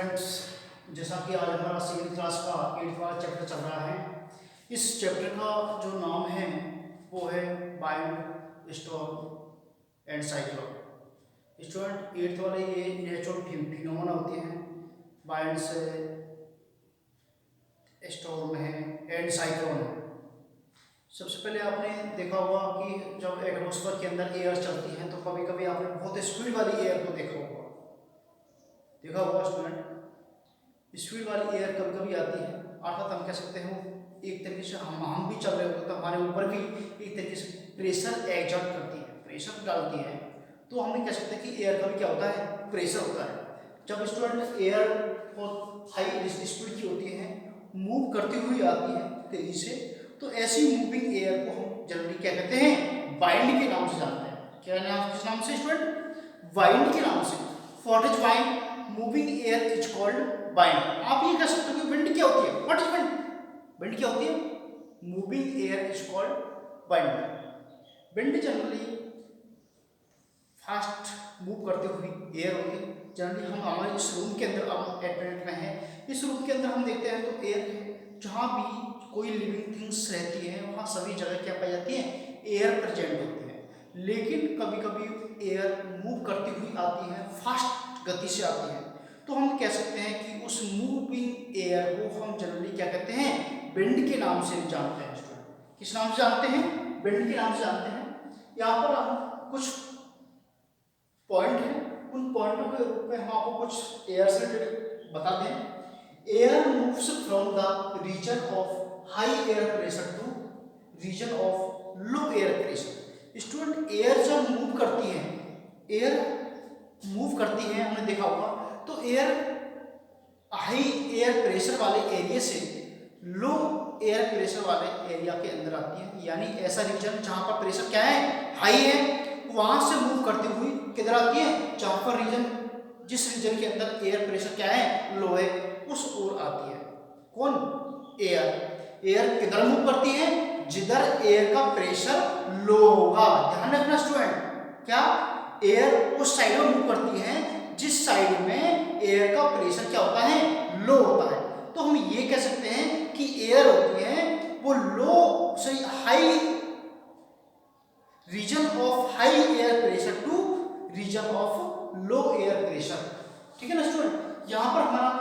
Students, जैसा कि आज हमारा 7th क्लास का 8th वाला चैप्टर चल रहा है। इस चैप्टर का जो नाम है वो है bind, storm and cyclone. Student 8th वाले ये नेचुरल फिनोमेना होते हैं, बाइंड से, स्टॉर्म है एंड साइक्लोन है। सबसे पहले आपने देखा होगा कि जब एटमॉस्फेयर के अंदर एयर चलती है तो कभी कभी आपने बहुत स्पीड वाली एयर को देखा होगा स्टूडेंट। स्पीड वाली एयर कभी कभी आती है, अर्थात हम कह सकते हैं एक तरीके से हम भी चल रहे होते तो हमारे ऊपर भी एक तरीके से प्रेशर एग्जर्ट करती है, प्रेशर डालती है। तो हम कह सकते हैं कि एयर का भी क्या होता है, प्रेशर होता है। जब स्टूडेंट एयर बहुत हाई स्पीड की होती है, मूव करती हुई आती है तेजी से, तो ऐसी मूविंग एयर को हम जनरली क्या कहते हैं, वाइंड के नाम से जानते हैं। क्या नाम, किस नाम से स्टूडेंट? वाइंड के नाम से। What is wind? Moving air is called wind. आप ये कह सकते हो कि विंड क्या होती है? What is wind? विंड क्या होती है? Moving air is called wind. Wind generally fast move करती हुई एयर होती है। जनरली हम हमारे इस रूम के अंदर, अब एट में है, इस रूम के अंदर हम देखते हैं तो एयर, जहाँ भी कोई लिविंग थिंग्स रहती है वहाँ सभी जगह क्या पाई जाती है, एयर प्रेजेंट होती है। लेकिन कभी कभी एयर मूव करती हुई आती है, फास्ट गति से आती है, तो हम कह सकते हैं कि उस मूविंग एयर को हम जनरली क्या कहते हैं, विंड के नाम से जानते हैं। स्टूडेंट किस नाम से जानते हैं? विंड के नाम से जानते हैं। यहाँ पर हम कुछ पॉइंट है, उन पॉइंटों के रूप में हम आपको कुछ एयर से रिलेटेड बता दें। Air moves from the region of high air pressure to region of low air pressure. Student air जब मूव करती है, एयर मूव करती है, हमने देखा होगा, तो एयर हाई एयर प्रेशर वाले एरिया से लो एयर प्रेशर वाले एरिया के अंदर आती है। यानी ऐसा रीजन जहां पर प्रेशर क्या है, हाई है, वहां से मूव करती हुई किधर आती है, जहां पर रीजन, जिस रीजन के अंदर एयर प्रेशर क्या है, लो है, उस ओर आती है। कौन? एयर। एयर किधर मूव करती है? जिधर एयर का प्रेशर लो होगा। ध्यान रखना स्टूडेंट, क्या? एयर उस साइड में मूव करती है जिस साइड में एयर का प्रेशर क्या होता है, लो होता है। तो हम ये कह सकते हैं कि एयर होती है वो low, sorry, high region of high air pressure to region of low air pressure. ठीक है ना स्टूडेंट? यहां पर हमारा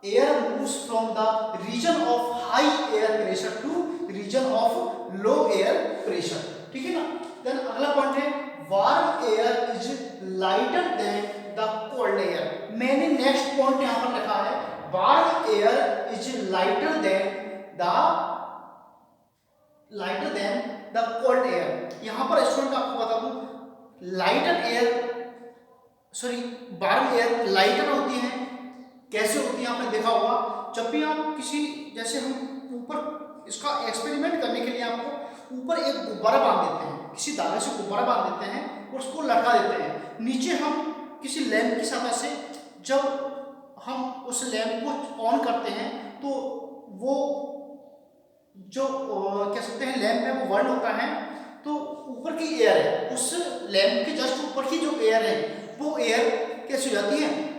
air moves from the region of high air pressure to region of low air pressure. ठीक है ना? देन अगला पॉइंट है, warm air is lighter than the cold air. मैंने नेक्स्ट पॉइंट यहां पर लिखा है, warm air is lighter than the cold air. यहां पर स्टूडेंट आपको बता दूं, lighter air, sorry, warm air lighter होती है। कैसे होती है आपने देखा होगा, जब भी आप किसी, जैसे हम ऊपर इसका एक्सपेरिमेंट करने के लिए आपको ऊपर एक गुब्बारा बांध देते हैं, किसी धागे से गुब्बारा बांध देते हैं और उसको लटका देते हैं। नीचे हम किसी लैंप की सहायता से जब हम उस लैंप को ऑन करते हैं तो वो जो कह सकते हैं लैंप में वो बर्न होता है, तो ऊपर की एयर है, उस लैंप के जस्ट ऊपर की जो एयर है, वो एयर कैसी हो जाती है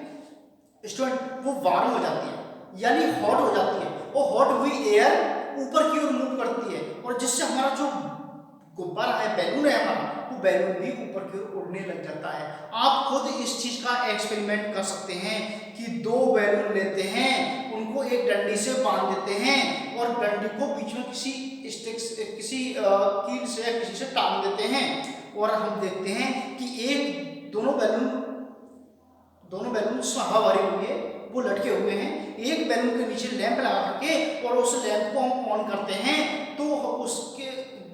स्टूडेंट, वो वार्म हो जाती है, यानी हॉट हो जाती है। वो हॉट हुई एयर ऊपर की ओर मूव करती है और जिससे हमारा जो गुब्बारा है, बैलून है हमारा, वो बैलून भी ऊपर की ओर उड़ने लग जाता है। आप खुद इस चीज का एक्सपेरिमेंट कर सकते हैं कि दो बैलून लेते हैं, उनको एक डंडी से बांध देते हैं और डंडी को बीच में किसी स्टिक से, किसी कील से या किसी से टांग देते हैं, और हम देखते हैं कि एक दोनों बैलून जिसमें हवा भरी हुई है वो लटके हुए हैं। एक बैलून के नीचे लैंप लगा करके और उस लैंप को हम ऑन करते हैं तो उसके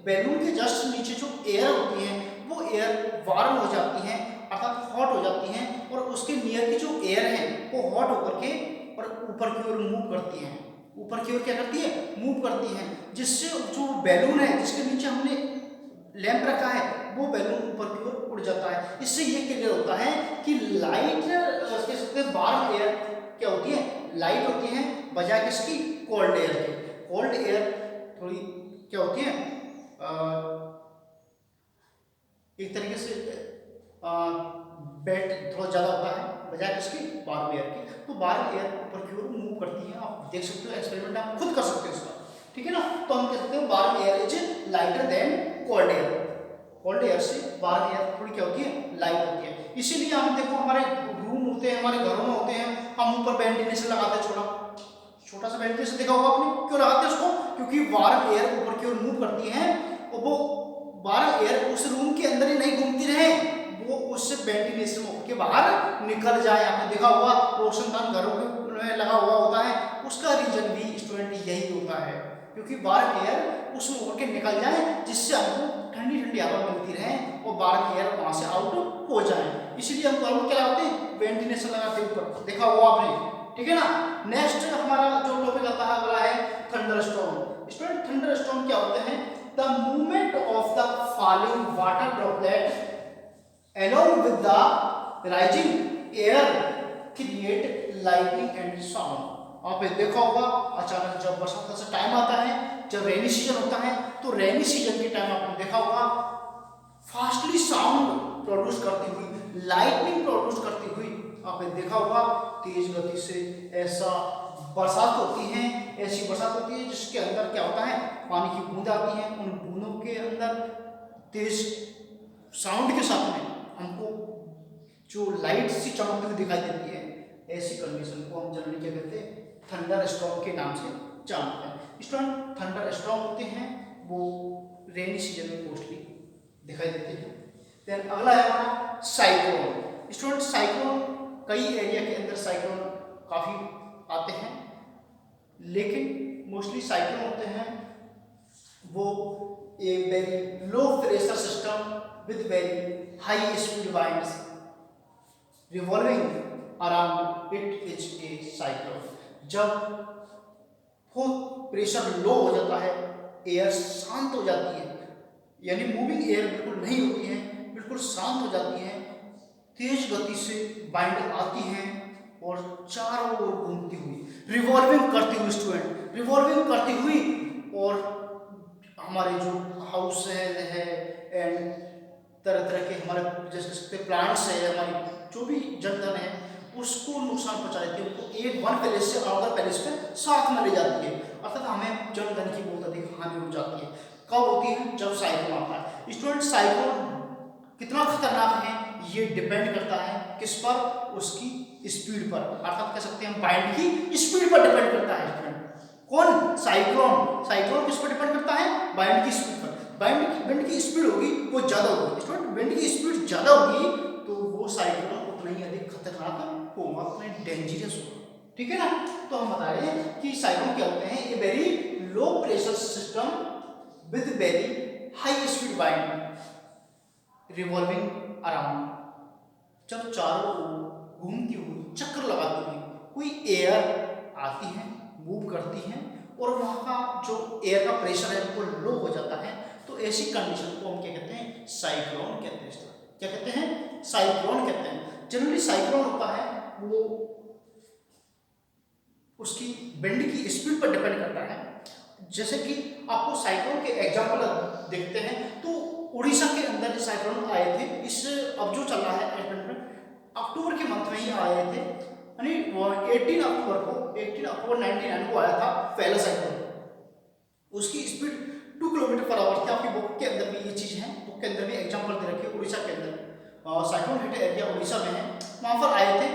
बैलून के जस्ट नीचे जो एयर होती है वो एयर वार्म हो जाती है, अर्थात हॉट हो जाती है, और उसके नियर की जो एयर है वो हॉट होकर के और ऊपर की ओर मूव करती है। ऊपर की ओर क्या करती है, मूव करती है, जिससे जो बैलून है जिसके नीचे हमने लैंप रखा है वो बैलून ऊपर की ओर उड़ जाता है। इससे ये क्लियर होता है कि लाइट, कह सकते हैं वार्म एयर क्या होती है, लाइट होती है, बजाय किसकी, कोल्ड एयर की। कोल्ड एयर थोड़ी क्या होती है, एक तरीके से वेट थोड़ा ज़्यादा होता है, बजाय किसके, वार्म एयर के। तो वार्म एयर ऊपर की ओर मूव करती है, आप देख सकते हो, एक्सपेरिमेंट आप खुद कर सकते हो इसका, ठीक है ना। तो हम कह सकते हैं warm air is lighter then cold air, cold air से वार्म एयर थोड़ी क्या होती है, लाइट होती है। इसीलिए हम देखो हमारे रूम होते हैं, हमारे घरों में होते हैं, हम ऊपर वेंटिलेशन लगाते हैं, छोटा सा वेंटिलेशन देखा होगा आपने, क्यों लगाते हैं उसको, क्योंकि वार्म एयर ऊपर की ओर मूव करती है और वो वार्म एयर उस रूम के अंदर ही नहीं घूमती रहे, वो उससे वेंटिलेशन होकर बाहर निकल जाए। आपने देखा होगा रोशनदान घरों में लगा हुआ होता है, उसका रीजन भी स्टूडेंट यही होता है, क्योंकि वार्म एयर उसमें होकर के निकल जाए, जिससे हमको ठंडी ठंडी हवा मिलती रहे और वार्म एयर वहां से आउट हो जाए। इसलिए हम घरों में क्या लगाते हैं, वेंटिलेशन लगाते हैं ऊपर, देखा होगा आपने, ठीक है ना। नेक्स्ट हमारा जो टॉपिक आता है अगला है थंडरस्टॉर्म। स्टूडेंट थंडरस्टॉर्म क्या होते हैं, the movement of the falling water droplet along with the rising air create lightning and sound। आपने देखा होगा अचानक जब बरसात का टाइम आता है, जब रेनी सीजन होता है, तो रेनी सीजन के टाइम आपने देखा होगा फास्टली साउंड प्रोड्यूस करती हुई, लाइटनिंग प्रोड्यूस करती हुई, आपने देखा होगा तेज गति से ऐसा बरसात होती है, ऐसी बरसात होती है जिसके अंदर क्या होता है, पानी की बूंद आती है, उन बूंदों के अंदर तेज साउंड के साथ में हमको जो लाइट सी चमकती हुई दिखाई देती है, ऐसी कंडीशन को हम जनरली क्या कहते हैं, थंडर स्टॉर्म के नाम से जानते हैं। स्टूडेंट थंडर स्टॉर्म होते हैं वो रेनी सीजन में मोस्टली दिखाई देते हैं। देन अगला है हमारा साइक्लोन। स्टूडेंट साइक्लोन, कई एरिया के अंदर साइक्लोन काफ़ी आते हैं, लेकिन मोस्टली साइक्लोन होते हैं वो a very low pressure system with very high speed winds revolving around it is a cyclone। जब बहुत प्रेशर लो हो जाता है, एयर शांत हो जाती है, यानी मूविंग एयर बिल्कुल नहीं होती है, बिल्कुल शांत हो जाती है, तेज गति से वाइंड आती है और चारों ओर घूमती हुई, रिवॉल्विंग करती हुई, स्टूडेंट रिवॉल्विंग करती हुई, और हमारे जो हाउस है एंड तरह तरह के हमारे जैसे प्लांट्स है, हमारी जो भी जनधन है उसको नुकसान पहुंचा देती है, उनको एक वन पैलेस से अदर पैलेस पे साथ में ले जाती है, अर्थात हमें जनधन की बहुत अधिक हानि हो जाती है। कब होती है, जब साइक्लोन आता है। स्टूडेंट साइक्लोन कितना खतरनाक है ये डिपेंड करता है किस पर, उसकी स्पीड पर, अर्थात कह सकते हैं वाइंड की स्पीड पर डिपेंड करता है। स्टूडेंट कौन, साइक्लोन, साइक्लोन किस पर डिपेंड करता है, वाइंड की स्पीड पर। विंड की स्पीड होगी वो ज्यादा होगी, स्टूडेंट विंड की स्पीड ज्यादा होगी तो वो साइक्लोन उतना ही अधिक खतरनाक होगा, उतना डेंजरस होगा, ठीक है ना। तो हम बता रहे हैं कि साइक्लोन क्या होते हैं, a very low pressure system with very high speed wind revolving around. जब चारों ओर घूमती हुई, चक्कर लगाती हुई कोई एयर आती है, मूव करती है, और वहाँ का जो एयर का प्रेशर है वो लो हो जाता है, तो ऐसी कंडीशन को हम क्या कहते हैं, साइक्लोन कहते हैं। क्या कहते हैं, साइक्लोन कहते हैं। जनरली साइक्लोन होता है वो उसकी विंड की स्पीड पर डिपेंड करता है। जैसे कि आपको साइक्लोन के एग्जांपल देखते हैं, तो उड़ीसा के अंदर साइक्लोन आए थे, इस अब जो चल रहा है अक्टूबर के मंथ में ही आए थे, यानी 18 अक्टूबर 1999 को आया था पहला साइक्लोन। उसकी स्पीड 2 किलोमीटर पर आवर थी। आपकी बुक के अंदर भी ये चीज़ है, बुक के अंदर भी एग्जाम्पल दे रखे उड़ीसा के अंदर, साइक्लोन हिट एरिया उड़ीसा में है, वहाँ पर आए थे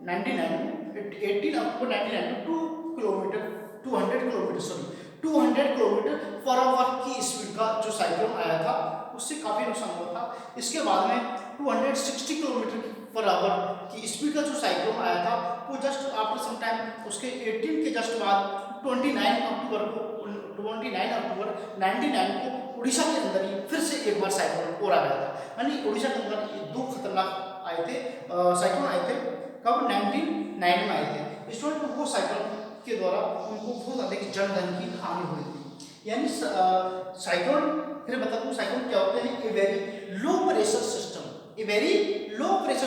18 अक्टूबर 1999 200 किलोमीटर पर आवर की स्पीड का जो साइक्लोन आया था, उससे काफ़ी नुकसान हुआ था। इसके बाद में 260 किलोमीटर पर आवर की स्पीड का जो साइक्लोन आया था, वो जस्ट आफ्टर सम टाइम उसके 18 के जस्ट बाद 29 अक्टूबर 1999 को उड़ीसा के अंदर ही फिर से एक बार साइक्लोन और आ गया था। यानी उड़ीसा के अंदर ये 2 खतरनाक आए थे, साइक्लोन आए थे, कब 1999 में आए थे। स्टूडेंट वो साइक्लोन के द्वारा उनको बहुत अधिक जनधन की हानि हुई थी। यानी साइक्लोन, फिर बता दूं साइक्लोन क्या होते हैं, a very low pressure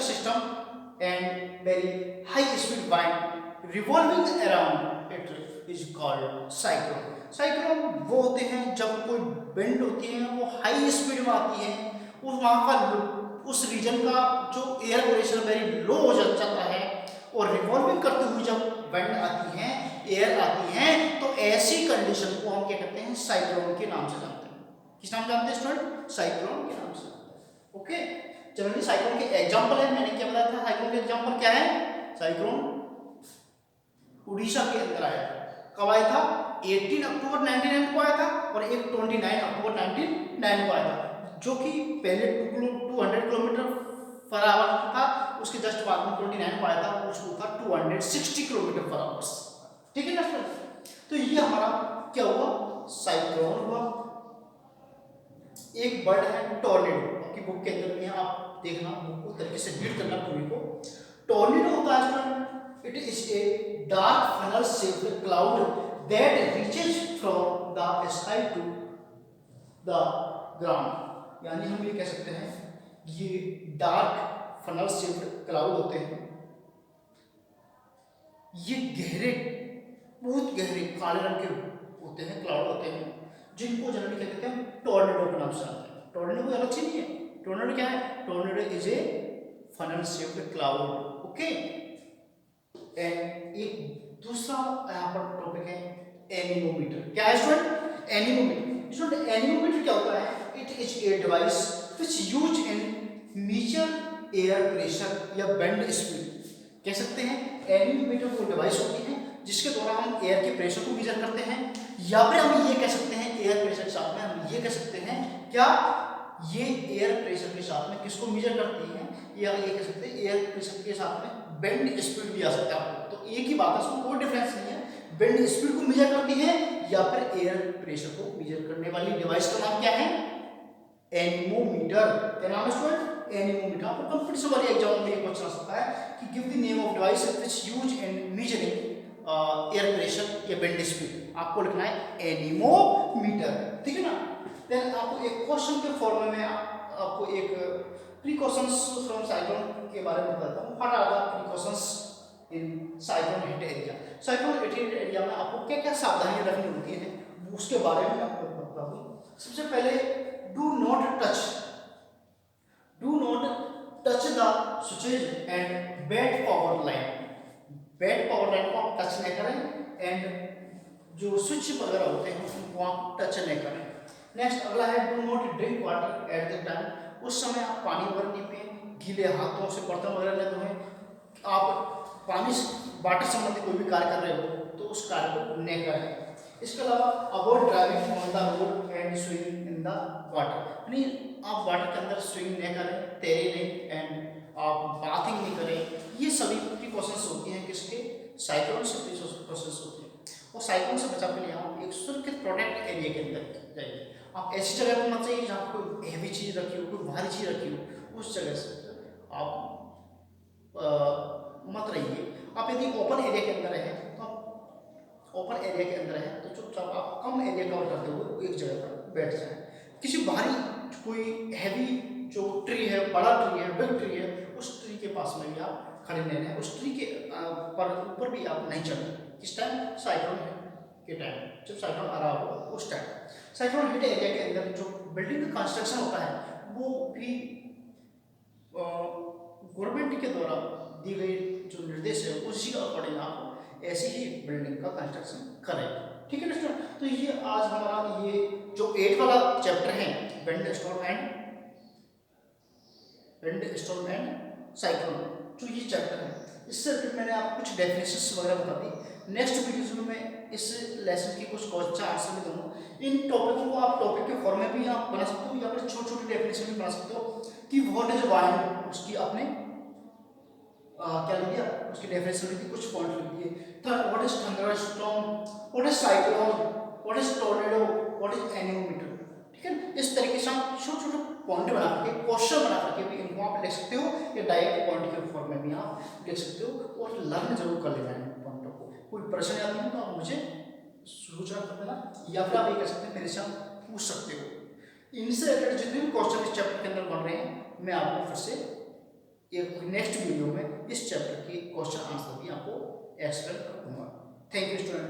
system and very high speed wind revolving around it is called cyclone. Cyclone वो होते हैं जब कोई विंड होती है वो हाई स्पीड में आती है, उस रीजन का जो एयर प्रेशर वेरी लो हो जाता है और रिवॉल्विंग करते हुए जब विंड आती है, एयर आती है, तो ऐसी कंडीशन को हम क्या कहते हैं, साइक्लोन के नाम से जानते हैं। किस नाम जानते हैं स्टूडेंट? साइक्लोन के नाम से। ओके, चलिए साइक्लोन के एग्जांपल है, मैंने क्या बताया था, साइक्लोन के एग्जांपल क्या है? साइक्लोन उड़ीसा के अंदर आया था। कब आया था? 18 अक्टूबर 1999 को आया था और एक 29 अक्टूबर 1999 को आया था, जो कि पहले 200 किलोमीटर पर आवर था, उसके जस्ट बाद में 29 को आया था, उसको था 260 किलोमीटर पर आवर। ठीक है ना स्टूडेंट? तो ये हमारा क्या हुआ? साइक्लोन हुआ। एक वर्ड है टॉर्नेडो, आपकी बुक के अंदर में है, आप देखना, बुक को तरीके से रीड करना पूरी को। टॉर्नेडो होता है student, it is a dark funnel shaped cloud that reaches from the sky to the ground। यानी हम ये कह सकते हैं ये डार्क फनल शेप्ड क्लाउड होते हैं, ये गहरे, बहुत गहरे काले रंग के होते हैं, क्लाउड होते हैं, जिनको जनरली क्या कहते हैं? टॉर्नेडो के नाम से जानते हैं। टॉर्नेडो कोई अलग चीज नहीं है। टॉर्नेडो क्या है? Tornado is a funnel shaped cloud. Okay, and एक दूसरा यहाँ पर टॉपिक है एनीमोमीटर। क्या है स्टूडेंट? एनीमोमीटर। स्टूडेंट एनीमोमीटर क्या होता है? It is a device which use in measure air pressure या बेंड स्पीड। कह सकते हैं एनीमोमीटर वो डिवाइस होती है जिसके द्वारा हम एयर के प्रेशर को मेजर करते हैं, या फिर हम ये कह सकते हैं एयर प्रेशर के साथ में हम ये कह सकते हैं क्या, ये एयर प्रेशर के साथ में किसको मेजर करती है, या ये कह सकते हैं एयर प्रेशर के साथ में बेंड स्पीड भी आ सकता है। तो एक ही बात है, उसमें कोई डिफरेंस नहीं है। बेंड स्पीड को मेजर करती है या फिर एयर प्रेशर को मेजर करने वाली डिवाइस का नाम क्या है? एनीमोमीटर। क्या नाम है स्टूडेंट? एनीमोमीटर। आपको कंपटीशन वाले एग्जाम में ये क्वेश्चन आ सकता है कि give the name of device which use in measuring air pressure या बेंड स्पीड। आपको लिखना है एनीमोमीटर। ठीक है ना? देन आपको एक क्वेश्चन के फॉर्म में आपको एक प्रिकॉशंस फ्रॉम साइक्लोन के बारे में बताता हूँ। What are the precautions in cyclone hit area? Cyclone hit area में आपको क्या क्या सावधानियां रखनी होती है उसके बारे में आपको बताता हूँ। सबसे पहले do not touch the switches and bed power line. Bed power line को आप टच नहीं करें एंड जो स्विच वगैरह होते हैं उनको आप टच नहीं करें। नेक्स्ट अगला है do not drink water at the time. उस समय आप पानी वगैरह नहीं पिए, गीले हाथों से बर्तन वगैरह न धोएं। आप पानी वाटर संबंधी कोई भी कार्य कर रहे हो तो उस कार्य को नहीं करें। इसके अलावा avoid driving on the road and swimming in the water, यानी आप वाटर के अंदर स्विमिंग नहीं करें, तैरे नहीं, एंड आप बाथिंग नहीं करें। ये सभी प्रिकॉशंस होती हैं किसके? साइक्लोन से प्रिकॉशंस होती हैं। और साइक्लोन से बचाव के लिए आप एक सुरक्षित प्रोटेक्ट एरिया के अंदर जाइए। आप ऐसी जगह पर मत जाइए जहाँ कोई हैवी चीज़ रखी हो, कोई भारी चीज़ रखी हो, उस जगह से आप मत रहिए। आप यदि ओपन एरिया के अंदर है तो आप ओपन एरिया के अंदर है तो चुपचाप आप कम एरिया कवर करते हुए एक जगह पर बैठ जाएं। किसी भारी कोई हैवी जो ट्री है, बड़ा ट्री है, बिग ट्री है, उस ट्री के पास में भी आप खड़े नहीं रहें। उस ट्री के पर ऊपर भी आप नहीं चढ़ें। किस टाइम? साइक्लोन के टाइम, जब साइक्लोन आ रहा हो उस टाइम। साइक्लोन हिट एरिया के अंदर जो बिल्डिंग का कंस्ट्रक्शन होता है वो भी गवर्नमेंट के द्वारा दी गई जो निर्देश है उसी का अकॉर्डिंग आप ऐसी ही बिल्डिंग का कंस्ट्रक्शन करें। ठीक है दोस्तों? तो ये आज हमारा ये जो 8 वाला चैप्टर है विंड स्टॉर्म एंड साइक्लोन, जो ये चैप्टर है, इससे मैंने आपको कुछ डेफिनेशंस वगैरह बता दी। नेक्स्ट वीडियो में मैं इस लेसन की कुछ क्वेश्चन आंसर भी दूंगा। इन टॉपिकों को आप टॉपिक के फॉर्म में भी आप बना सकते हो या फिर छोटे छोटे डेफिनेशन भी बना सकते हो कि व्हाट इज वाइंड, उसकी आपने क्या लिख दिया, उसकी डेफिनेशन लिख दी, कुछ पॉइंट लिख दिए। Third, what is thunderstorm, what is cyclone, what is tornado, what is anemometer. ठीक है? इस तरीके से आप छोटे छोटे पॉइंट बना करके, क्वेश्चन बना करके भी इनको आप लिख सकते हो या डायरेक्ट पॉइंट के फॉर्म में भी आप लिख सकते हो। और लर्न जरूर कर लेना है पॉइंटों को। कोई प्रश्न आती है तो आप मुझे सूचना कर देना या फिर आप ये कर सकते हैं मेरे से आप पूछ सकते हो। इनसे रिलेटेड जितने भी क्वेश्चन इस चैप्टर के अंदर बन रहे हैं मैं आपको फिर से एक नेक्स्ट वीडियो में इस चैप्टर के क्वेश्चन आंसर भी आपको एक्सप्लेन कर दूंगा। Thank you student.